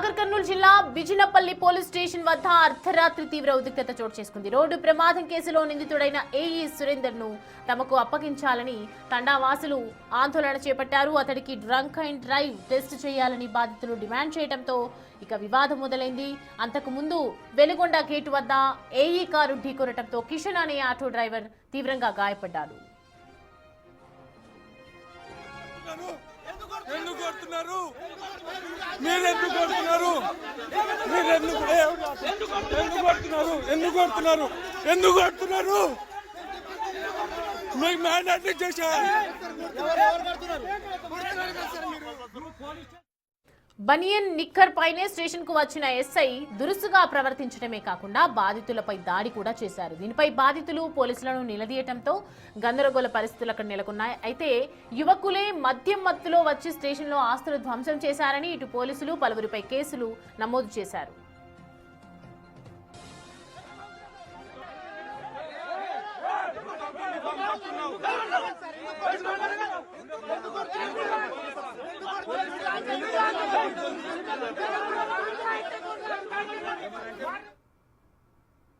నాగర్ కర్నూలు జిల్లా Bijinapally police station వద్ద అర్ధరాత్రి తీవ్ర ఉద్రిక్తత చోటు చేసుకుంది. రోడ్డు ప్రమాదం కేసులో నిందితుడైన ఏఈ సురేందర్ ను తమకు అప్పగించాలని తండావాసులు ఆందోళన చేపట్టారు. అతడికి డ్రంక్ అండ్ డ్రైవ్ టెస్ట్ చేయాలని బాధితులు డిమాండ్ చేయడంతో ఇక వివాదం మొదలైంది. అంతకు ముందు వెలుగొండ గేటు వద్ద ఏఈ కారు ఢీకొనడంతో కిషన్ అనే ఆటో డ్రైవర్ తీవ్రంగా గాయపడ్డాడు. బనియన్ నిక్కర్ పైనే స్టేషన్ కు వచ్చిన ఎస్ఐ దురుసుగా ప్రవర్తించడమే కాకుండా బాధితులపై దాడి కూడా చేశారు. దీనిపై బాధితులు పోలీసులను నిలదీయడంతో గందరగోళ పరిస్థితులు అక్కడ నెలకొన్నాయి. అయితే యువకులే మద్యం మత్తులో వచ్చి స్టేషన్లో ఆస్తులు ధ్వంసం చేశారని ఇటు పోలీసులు పలువురిపై కేసులు నమోదు చేశారు.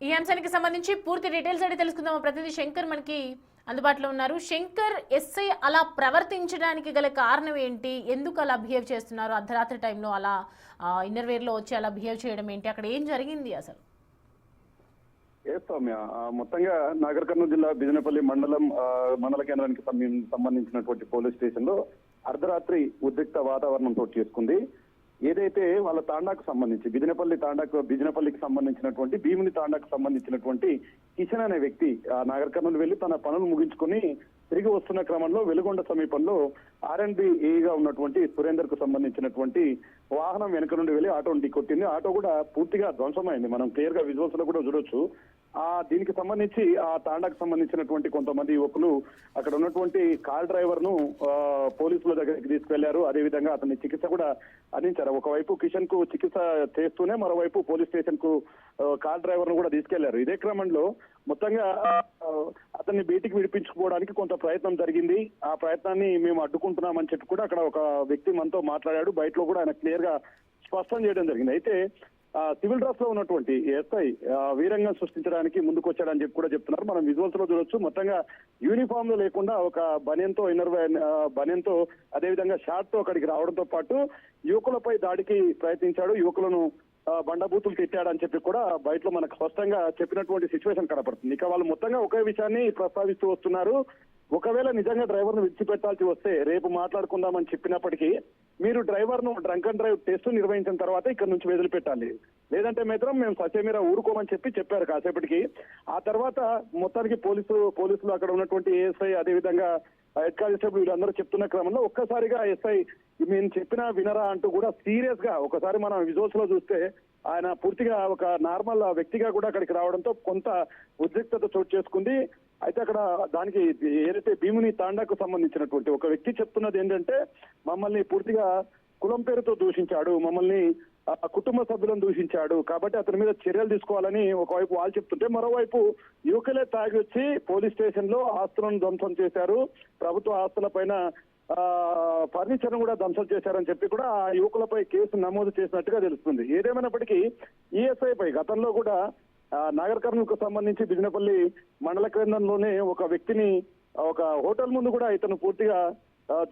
ఈ అంశానికి సంబంధించి పూర్తి డీటెయిల్స్ అయితే తెలుసుకుందాం. ప్రతినిధి శంకర్ మనకి అందుబాటులో ఉన్నారు. శంకర్, ఎస్ఐ అలా ప్రవర్తించడానికి గల కారణం ఏంటి? ఎందుకు అలా బిహేవ్ చేస్తున్నారు? అర్ధరాత్రి టైంలో అలా ఇన్నర్వేర్ లో వచ్చి అలా బిహేవ్ చేయడం ఏంటి? అక్కడ ఏం జరిగింది అసలు? సౌమ్య, మొత్తంగా నాగర్ కర్నూలు జిల్లా బిజినపల్లి మండల కేంద్రానికి సంబంధించినటువంటి పోలీస్ స్టేషన్ లో అర్ధరాత్రి ఉద్రిక్త వాతావరణం చోటు చేసుకుంది. ఏదైతే వాళ్ళ తాండాకు సంబంధించి బిజినపల్లికి సంబంధించినటువంటి భీముని తాండాకు సంబంధించినటువంటి కిషన్ అనే వ్యక్తి నాగర్ కర్నూలు వెళ్లి తన పనులు ముగించుకుని తిరిగి వస్తున్న క్రమంలో వెలుగొండ సమీపంలో ఆర్ఎండ్బి ఏఈగా ఉన్నటువంటి సురేందర్ కు సంబంధించినటువంటి వాహనం వెనుక నుండి వెళ్లి ఆటోని ఢీకొట్టింది. ఆటో కూడా పూర్తిగా ధ్వంసమైంది. మనం క్లియర్ గా విజువల్స్ లో కూడా చూడొచ్చు. దీనికి సంబంధించి ఆ తాండాకు సంబంధించినటువంటి కొంతమంది యువకులు అక్కడ ఉన్నటువంటి కార్ డ్రైవర్ ను పోలీసుల దగ్గరికి తీసుకెళ్లారు. అదేవిధంగా అతని చికిత్స కూడా అందించారు. ఒకవైపు కిషన్ కు చికిత్స చేస్తూనే మరోవైపు పోలీస్ స్టేషన్ కు కార్ డ్రైవర్ ను కూడా తీసుకెళ్లారు. ఇదే క్రమంలో మొత్తంగా అతన్ని బయటికి విడిపించుకోవడానికి కొంత ప్రయత్నం జరిగింది. ఆ ప్రయత్నాన్ని మేము అడ్డుకుంటున్నామని చెప్పి కూడా అక్కడ ఒక వ్యక్తి మనతో మాట్లాడాడు. బయటలో కూడా ఆయన క్లియర్ గా స్పష్టం చేయడం జరిగింది. అయితే సివిల్ డ్రెస్ లో ఉన్నటువంటి ఎస్ఐ వీరంగం సృష్టించడానికి ముందుకు వచ్చాడని చెప్పి కూడా చెప్తున్నారు. మనం విజువల్స్ లో చూడొచ్చు. మొత్తంగా యూనిఫామ్ లో లేకుండా ఒక బనియన్ తో అదేవిధంగా షార్ట్ తో అక్కడికి రావడంతో పాటు యువకులపై దాడికి ప్రయత్నించాడు. యువకులను బండబూతులు తిట్టాడని చెప్పి కూడా బయటలో మనకు స్పష్టంగా చెప్పినటువంటి సిచ్యువేషన్ కనపడుతుంది. ఇక వాళ్ళు మొత్తంగా ఒకే విషయాన్ని ప్రస్తావిస్తూ వస్తున్నారు. ఒకవేళ నిజంగా డ్రైవర్ ను విడిచిపెట్టాల్సి వస్తే రేపు మాట్లాడుకుందామని చెప్పినప్పటికీ మీరు డ్రైవర్ ను డ్రంక్ అండ్ డ్రైవ్ టెస్ట్ నిర్వహించిన తర్వాత ఇక్కడ నుంచి వదిలిపెట్టాలి, లేదంటే మాత్రం మేము ససేమిరా ఊరుకోమని చెప్పారు కాసేపటికి. ఆ తర్వాత మొత్తానికి పోలీసులు అక్కడ ఉన్నటువంటి ఏఎస్ఐ అదేవిధంగా హెడ్ కానిస్టేబుల్ వీళ్ళందరూ చెప్తున్న క్రమంలో ఒక్కసారిగా ఎస్ఐ మేము చెప్పినా వినరా అంటూ కూడా సీరియస్ గా ఒకసారి మనం విజువల్స్ లో చూస్తే ఆయన పూర్తిగా ఒక నార్మల్ వ్యక్తిగా కూడా అక్కడికి రావడంతో కొంత ఉద్రిక్తత చోటు చేసుకుంది. అయితే అక్కడ దానికి ఏదైతే భీముని తాండాకు సంబంధించినటువంటి ఒక వ్యక్తి చెప్తున్నది ఏంటంటే మమ్మల్ని పూర్తిగా కులం పేరుతో దూషించాడు, మమ్మల్ని కుటుంబ సభ్యులను దూషించాడు, కాబట్టి అతని మీద చర్యలు తీసుకోవాలని ఒకవైపు వాళ్ళు చెప్తుంటే మరోవైపు యువకులే తాగి వచ్చి పోలీస్ స్టేషన్ లో ఆస్తులను ధ్వంసం చేశారు, ప్రభుత్వ ఆస్తుల పైన ఫర్నిచర్ కూడా ధ్వంసం చేశారని చెప్పి కూడా ఆ యువకులపై కేసు నమోదు చేసినట్టుగా తెలుస్తుంది. ఏదేమైనప్పటికీ ఈఎస్ఐ పై గతంలో కూడా నాగర్ కర్నూలు కు సంబంధించి బిజినపల్లి మండల కేంద్రంలోనే ఒక వ్యక్తిని ఒక హోటల్ ముందు కూడా ఇతను పూర్తిగా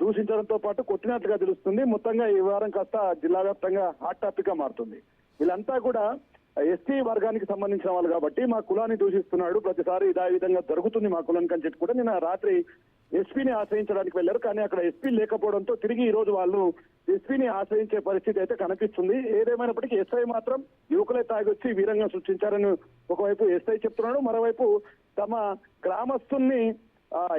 దూషించడంతో పాటు కొట్టినట్లుగా తెలుస్తుంది. మొత్తంగా ఈ వారం కాస్త జిల్లా వ్యాప్తంగా హాట్ టాపిక్ గా మారుతుంది. వీళ్ళంతా కూడా ఎస్టీ వర్గానికి సంబంధించిన వాళ్ళు కాబట్టి మా కులాన్ని దూషిస్తున్నాడు, ప్రతిసారి ఇదే విధంగా జరుగుతుంది మా కులానికి అని చెప్పి కూడా నిన్న రాత్రి ఎస్పీని ఆశ్రయించడానికి వెళ్లారు. కానీ అక్కడ ఎస్పీ లేకపోవడంతో తిరిగి ఈ రోజు వాళ్ళు ఎస్పీని ఆశ్రయించే పరిస్థితి అయితే కనిపిస్తుంది. ఏదేమైనప్పటికీ ఎస్ఐ మాత్రం యువకులే తాగొచ్చి వీరంగం సృష్టించారని ఒకవైపు ఎస్ఐ చెప్తున్నాడు. మరోవైపు తమ గ్రామస్తుల్ని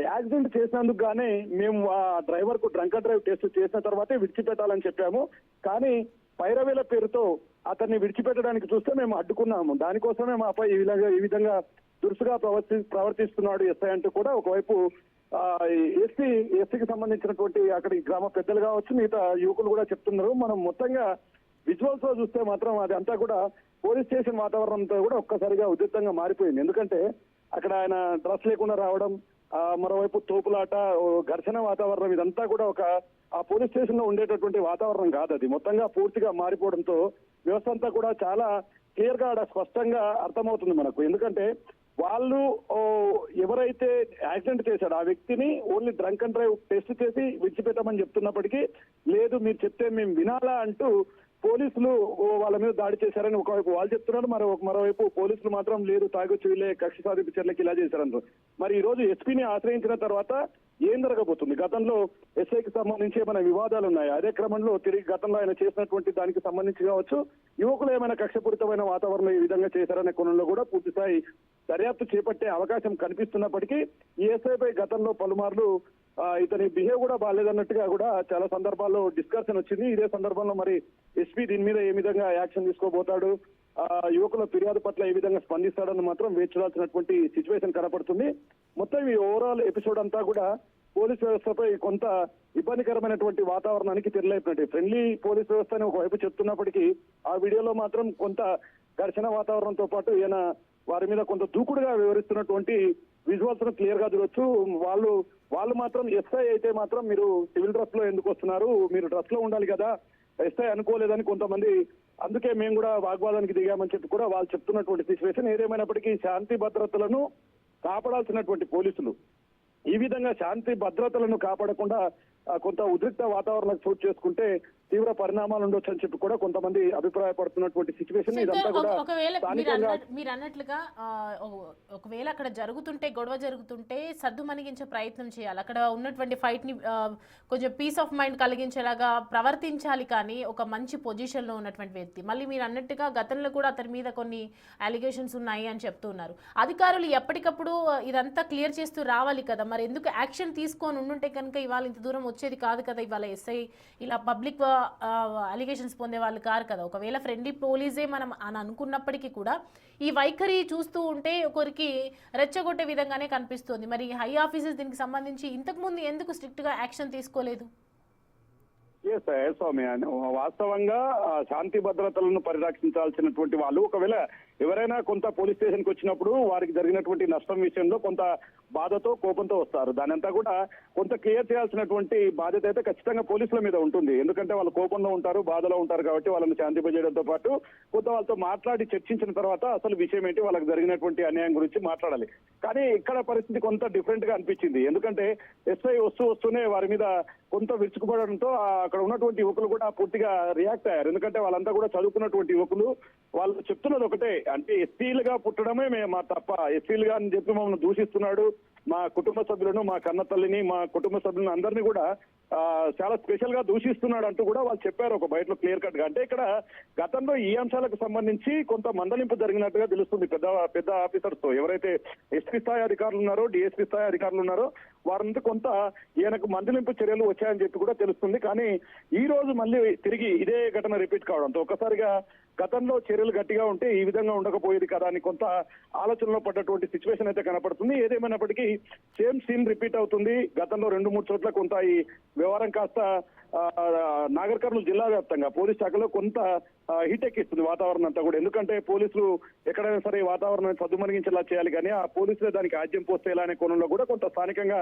యాక్సిడెంట్ చేసినందుకు గానే మేము ఆ డ్రైవర్ కు డ్రంక్ అండ్ డ్రైవ్ టెస్ట్ చేసిన తర్వాతే విడిచిపెట్టాలని చెప్పాము, కానీ పైరవేల పేరుతో అతన్ని విడిచిపెట్టడానికి చూస్తే మేము అడ్డుకున్నాము, దానికోసమే మాపై ఈ విధంగా దురుసుగా ప్రవర్తిస్తున్నాడు ఎస్ఐ అంటూ కూడా ఒకవైపు ఎస్సీకి సంబంధించినటువంటి అక్కడి గ్రామ పెద్దలు కావచ్చు మిగతా యువకులు కూడా చెప్తున్నారు. మనం మొత్తంగా విజువల్స్ లో చూస్తే మాత్రం అది అంతా కూడా పోలీస్ స్టేషన్ వాతావరణంతో కూడా ఒక్కసారిగా ఉద్రిక్తంగా మారిపోయింది. ఎందుకంటే అక్కడ ఆయన డ్రెస్ లేకుండా రావడం, మరోవైపు తోపులాట, ఘర్షణ వాతావరణం, ఇదంతా కూడా ఆ పోలీస్ స్టేషన్ లో ఉండేటటువంటి వాతావరణం కాదు. అది మొత్తంగా పూర్తిగా మారిపోవడంతో వ్యవస్థ అంతా కూడా చాలా క్లియర్ గా స్పష్టంగా అర్థమవుతుంది మనకు. ఎందుకంటే వాళ్ళు ఎవరైతే యాక్సిడెంట్ చేశాడో ఆ వ్యక్తిని only drunk and drive test చేసి విడిచిపెట్టామని చెప్తున్నప్పటికీ, లేదు మీరు చెప్తే మేము వినాలా అంటూ పోలీసులు వాళ్ళ మీద దాడి చేశారని ఒకవైపు వాళ్ళు చెప్తున్నారు. మరోవైపు పోలీసులు మాత్రం లేదు, తాగొచ్చు వీళ్ళే కక్ష సాధింపు చర్యలకు ఇలా చేశారంటారు. మరి ఈ రోజు ఎస్పీని ఆశ్రయించిన తర్వాత ఏం జరగబోతుంది? గతంలో ఎస్ఐకి సంబంధించి ఏమైనా వివాదాలు ఉన్నాయి, అదే క్రమంలో తిరిగి గతంలో ఆయన చేసినటువంటి దానికి సంబంధించి కావచ్చు, యువకులు ఏమైనా కక్షపూరితమైన వాతావరణం ఈ విధంగా చేశారనే కోణంలో కూడా పూర్తిస్థాయి దర్యాప్తు చేపట్టే అవకాశం కనిపిస్తున్నప్పటికీ ఈ ఎస్ఐపై గతంలో పలుమార్లు ఇతని బిహేవ్ కూడా బాగాలేదన్నట్టుగా కూడా చాలా సందర్భాల్లో డిస్కషన్ వచ్చింది. ఇదే సందర్భంలో మరి ఎస్పీ దీని మీద ఏ విధంగా యాక్షన్ తీసుకోబోతాడు, యువకుల ఫిర్యాదు పట్ల ఏ విధంగా స్పందిస్తాడని మాత్రం వేచి చూడాల్సినటువంటి సిచ్యువేషన్ కనపడుతుంది. మొత్తం ఈ ఓవరాల్ ఎపిసోడ్ అంతా కూడా పోలీస్ వ్యవస్థపై కొంత ఇబ్బందికరమైనటువంటి వాతావరణానికి తెరలేపినట్టు. ఫ్రెండ్లీ పోలీస్ వ్యవస్థ అని ఒకవైపు చెప్తున్నప్పటికీ ఆ వీడియోలో మాత్రం కొంత ఘర్షణ వాతావరణంతో పాటు ఈయన వారి మీద కొంత దూకుడుగా వివరిస్తున్నటువంటి విజువల్స్ క్లియర్ గా చూడొచ్చు. వాళ్ళు మాత్రం ఎస్ఐ అయితే మాత్రం మీరు సివిల్ డ్రెస్ లో ఎందుకు వస్తున్నారు, మీరు డ్రెస్ లో ఉండాలి కదా, ఎస్ఐ అనుకోలేదని కొంతమంది, అందుకే మేము కూడా వాగ్వాదానికి దిగామని చెప్పి కూడా వాళ్ళు చెప్తున్నటువంటి సిచ్యువేషన్. ఏదేమైనప్పటికీ శాంతి భద్రతలను కాపాడాల్సినటువంటి పోలీసులు ఈ విధంగా శాంతి భద్రతలను కాపాడకుండా కొంత ఉద్రిక్త వాతావరణం చోటు చేసుకుంటే తీవ్ర పరిణామాలు ఉండొచ్చు అని చెప్పి కూడా కొంతమంది అభిప్రాయపడుతున్నటువంటి సిచ్యువేషన్. ఇదంతా కూడా ఒకవేళ మీరు అన్నట్లుగా ఒకవేళ అక్కడ గొడవ జరుగుతుంటే సద్దు మణిగించే ప్రయత్నం చేయాలి, అక్కడ ఉన్నటువంటి ఫైట్ ని కొంచెం పీస్ ఆఫ్ మైండ్ కలిగించేలాగా ప్రవర్తించాలి. కానీ ఒక మంచి పొజిషన్ లో ఉన్నటువంటి వ్యక్తి, మళ్ళీ మీరు అన్నట్టుగా గతంలో కూడా అతని మీద కొన్ని అలిగేషన్స్ ఉన్నాయి అని చెప్తున్నారు. అధికారులు ఎప్పటికప్పుడు ఇదంతా క్లియర్ చేస్తూ రావాలి కదా, మరి ఎందుకు యాక్షన్ తీసుకొని ఉండుంటే కనుక ఇవాళ ఇంత దూరం వచ్చేది కాదు కదా. ఇవాళ ఎస్ఐ ఇలా పబ్లిక్ అలిగేషన్స్ పొందే వాళ్ళు కారు కదా. ఒకవేళ ఫ్రెండ్లీ పోలీసే మనం అని అనుకున్నప్పటికీ కూడా ఈ వైఖరి చూస్తూ ఉంటే ఒకరికి రెచ్చగొట్టే విధంగానే కనిపిస్తుంది. మరి హై ఆఫీసర్స్ దీనికి సంబంధించి ఇంతకు ముందు ఎందుకు స్ట్రిక్ట్ గా యాక్షన్ తీసుకోలేదు? స్వామి, వాస్తవంగా శాంతి భద్రతలను పరిరక్షించాల్సినటువంటి వాళ్ళు ఒకవేళ ఎవరైనా కొంత పోలీస్ స్టేషన్ కి వచ్చినప్పుడు వారికి జరిగినటువంటి నష్టం విషయంలో కొంత బాధతో కోపంతో వస్తారు. దానంతా కూడా కొంత క్లియర్ చేయాల్సినటువంటి బాధ్యత అయితే ఖచ్చితంగా పోలీసుల మీద ఉంటుంది. ఎందుకంటే వాళ్ళు కోపంలో ఉంటారు, బాధలో ఉంటారు కాబట్టి వాళ్ళని శాంతింపజేయడంతో పాటు కొంత వాళ్ళతో మాట్లాడి చర్చించిన తర్వాత అసలు విషయం ఏంటి, వాళ్ళకి జరిగినటువంటి అన్యాయం గురించి మాట్లాడాలి. కానీ ఇక్కడ పరిస్థితి కొంత డిఫరెంట్ గా అనిపించింది. ఎందుకంటే ఎస్ఐ వస్తూనే వారి మీద కొంత విరుచుకుపడడంతో అక్కడ ఉన్నటువంటి యువకులు కూడా పూర్తిగా రియాక్ట్ అయ్యారు. ఎందుకంటే వాళ్ళంతా కూడా చదువుకున్నటువంటి యువకులు, వాళ్ళు చెప్తున్నది ఒకటే, అంటే ఎస్సీలుగా పుట్టడమే మా తప్ప, ఎస్సీలుగా అని చెప్పి మమ్మల్ని దూషిస్తున్నాడు, మా కుటుంబ సభ్యులను, మా కన్న తల్లిని, మా కుటుంబ సభ్యులను అందరినీ కూడా చాలా స్పెషల్ గా దూషిస్తున్నాడు అంటూ కూడా వాళ్ళు చెప్పారు ఒక బయటలో క్లియర్ కట్ గా. అంటే ఇక్కడ గతంలో ఈ అంశాలకు సంబంధించి కొంత మందలింపు జరిగినట్టుగా తెలుస్తుంది పెద్ద ఆఫీసర్స్ తో. ఎవరైతే ఎస్పీ స్థాయి అధికారులు ఉన్నారో, డిఎస్పీ స్థాయి అధికారులు ఉన్నారో వారంతా కొంత ఈయనకు మందలింపు చర్యలు వచ్చాయని చెప్పి కూడా తెలుస్తుంది. కానీ ఈ రోజు మళ్ళీ తిరిగి ఇదే ఘటన రిపీట్ కావడంతో ఒక్కసారిగా గతంలో చర్యలు గట్టిగా ఉంటే ఈ విధంగా ఉండకపోయేది కదా అని కొంత ఆలోచనలో పడ్డటువంటి సిచ్యువేషన్ అయితే కనపడుతుంది. ఏదేమైనప్పటికీ సేమ్ సీన్ రిపీట్ అవుతుంది. గతంలో 2-3 చోట్ల కొంత ఈ వ్యవహారం కాస్త నాగర్ కర్నూలు జిల్లా వ్యాప్తంగా పోలీస్ శాఖలో కొంత హీట్ ఎక్కిస్తుంది వాతావరణం అంతా కూడా. ఎందుకంటే పోలీసులు ఎక్కడైనా సరే వాతావరణాన్ని సద్దుమణిగించేలా చేయాలి, కానీ ఆ పోలీసులే దానికి ఆద్యం పోస్తేలా అనే కోణంలో కూడా కొంత స్థానికంగా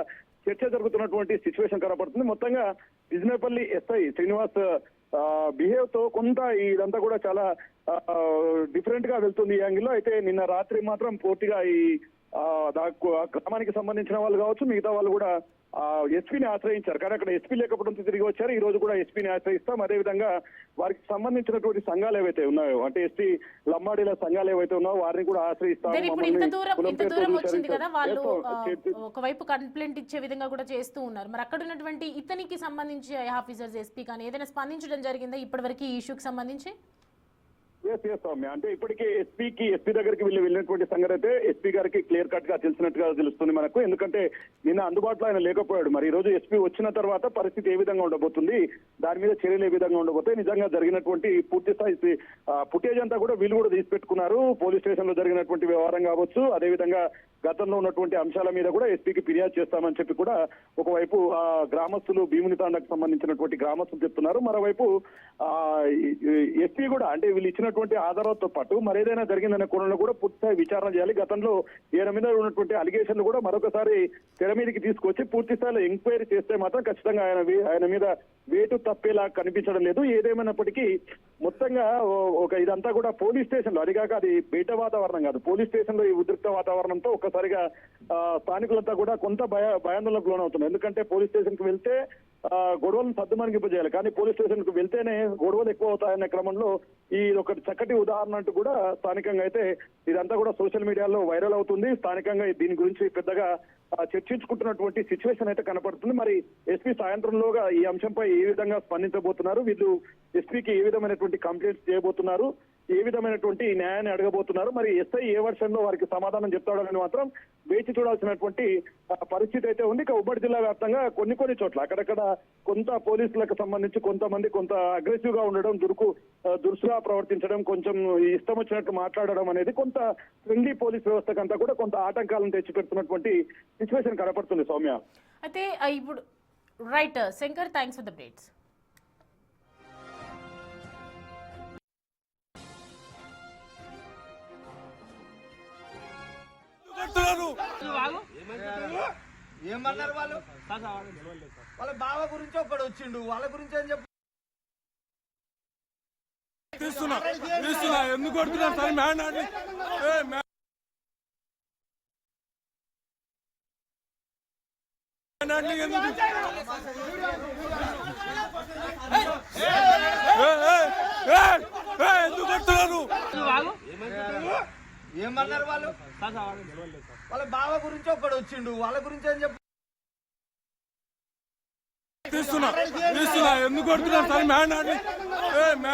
చర్చ జరుగుతున్నటువంటి సిచ్యువేషన్ కనపడుతుంది. మొత్తంగా బిజినేపల్లి ఎస్ఐ శ్రీనివాస్ బిహేవ్ తో కొంత ఇదంతా కూడా చాలా డిఫరెంట్ గా వెళ్తుంది ఈ యాంగిల్లో. అయితే నిన్న రాత్రి మాత్రం పూర్తిగా ఈ గ్రామానికి సంబంధించిన వాళ్ళు కావచ్చు, మిగతా వాళ్ళు కూడా ఎస్పీని ఆశ్రయించారు. కానీ అక్కడ ఎస్పీ లేకపోవడంతో తిరిగి వచ్చారు. ఈ రోజు కూడా ఎస్పీని ఆశ్రయిస్తాం. అదేవిధంగా వారికి సంబంధించినటువంటి సంఘాలు ఏవైతే ఉన్నాయో, అంటే ఎస్పీ లంబాడీల సంఘాలు ఏవైతే ఉన్నాయో వారిని కూడా ఆశ్రయిస్తాం. ఇంత దూరం వచ్చింది కదా, వాళ్ళు ఒకవైపు కంప్లైంట్ ఇచ్చే విధంగా కూడా చేస్తూ ఉన్నారు. మరి అక్కడ ఉన్నటువంటి ఇతనికి సంబంధించి ఆఫీసర్స్ ఎస్పీ కానీ ఏదైనా స్పందించడం జరిగిందా ఇప్పటివరకు ఈ ఇష్యూకి సంబంధించి? సౌమ్య, అంటే ఇప్పటికే ఎస్పీ దగ్గరికి వెళ్ళినటువంటి సంగతి అయితే ఎస్పీ గారికి క్లియర్ కట్ గా తెలిసినట్టుగా తెలుస్తుంది మనకు. ఎందుకంటే నిన్న అందుబాటులో ఆయన లేకపోయాడు. మరి ఈ రోజు ఎస్పీ వచ్చిన తర్వాత పరిస్థితి ఏ విధంగా ఉండబోతుంది, దాని మీద చర్యలు ఏ విధంగా ఉండబోతాయి, నిజంగా జరిగినటువంటి పూర్తి స్థాయి ఫుటేజ్ అంతా కూడా వీళ్ళు కూడా తీసి పెట్టుకున్నారు. పోలీస్ స్టేషన్ లో జరిగినటువంటి వ్యవహారం కావచ్చు, అదేవిధంగా గతంలో ఉన్నటువంటి అంశాల మీద కూడా ఎస్పీకి ఫిర్యాదు చేస్తామని చెప్పి కూడా ఒకవైపు గ్రామస్తులు, భీముని తాండకు సంబంధించినటువంటి గ్రామస్తులు చెప్తున్నారు. మరోవైపు ఎస్పీ కూడా అంటే వీళ్ళు ఇచ్చిన ఉన్నటువంటి ఆధారాలతో పాటు మరేదైనా జరిగిందనే కోణంలో కూడా పూర్తిస్థాయి విచారణ చేయాలి. గతంలో ఈయన మీద ఉన్నటువంటి అలిగేషన్లు కూడా మరొకసారి తెర మీదకి తీసుకొచ్చి పూర్తి స్థాయిలో ఎంక్వైరీ చేస్తే మాత్రం ఖచ్చితంగా ఆయన మీద వేటు తప్పేలా కనిపించడం లేదు. ఏదేమైనప్పటికీ మొత్తంగా ఒక ఇదంతా కూడా పోలీస్ స్టేషన్ లో, అదిగాక అది బయట వాతావరణం కాదు, పోలీస్ స్టేషన్ లో ఈ ఉద్రిక్త వాతావరణంతో ఒక్కసారిగా స్థానికులంతా కూడా కొంత భయాందోళనకు లోనవుతున్నారు. ఎందుకంటే పోలీస్ స్టేషన్ కు వెళ్తే గొడవలను సద్దుమణిగింపజేయాలి, కానీ పోలీస్ స్టేషన్ కు వెళ్తేనే గొడవలు ఎక్కువ అవుతాయనే క్రమంలో ఈ ఒక చక్కటి ఉదాహరణ అంటూ కూడా స్థానికంగా అయితే ఇదంతా కూడా సోషల్ మీడియాలో వైరల్ అవుతుంది. స్థానికంగా దీని గురించి పెద్దగా చర్చించుకుంటున్నటువంటి సిచ్యువేషన్ అయితే కనపడుతుంది. మరి ఎస్పీ సాయంత్రంలోగా ఈ అంశంపై ఏ విధంగా స్పందించబోతున్నారు, వీళ్ళు ఎస్పీకి ఏ విధమైనటువంటి కంప్లైంట్స్ చేయబోతున్నారు, ఏ విధమైనటువంటి న్యాయాన్ని అడగబోతున్నారు, మరి ఎస్ఐ ఏ వర్షంలో వారికి సమాధానం చెప్తాడని మాత్రం వేచి చూడాల్సినటువంటి పరిస్థితి అయితే ఉంది. ఇక ఉమ్మడి జిల్లా వ్యాప్తంగా కొన్ని చోట్ల అక్కడక్కడ కొంత పోలీసులకు సంబంధించి కొంతమంది కొంత అగ్రెసివ్ గా ఉండడం, దురుసుగా ప్రవర్తించడం, కొంచెం ఇష్టం వచ్చినట్టు మాట్లాడడం అనేది కొంత ఫ్రెండ్లీ పోలీస్ వ్యవస్థకంతా కూడా కొంత ఆటంకాలను తెచ్చిపెడుతున్నటువంటి సిచ్యువేషన్ కనపడుతుంది సౌమ్య. అయితే ఇప్పుడు right Shankar, thanks for the updates. ఏమన్నారు వాళ్ళు? వాళ్ళ బావ గురించి ఒకడు వచ్చిండు, వాళ్ళ గురించి ఏం చెప్పు. తీస్తున్నా ఎందుకు కొడుతున్నారు సార్? ఎందుకు కొడుతున్నారు? ఏమన్నారు వాళ్ళు? వాళ్ళ బావ గురించి ఒకడు వచ్చిండు, వాళ్ళ గురించి ఏం చెప్పు. తీస్తున్నా ఎందుకు కొడుతున్నారు సార్?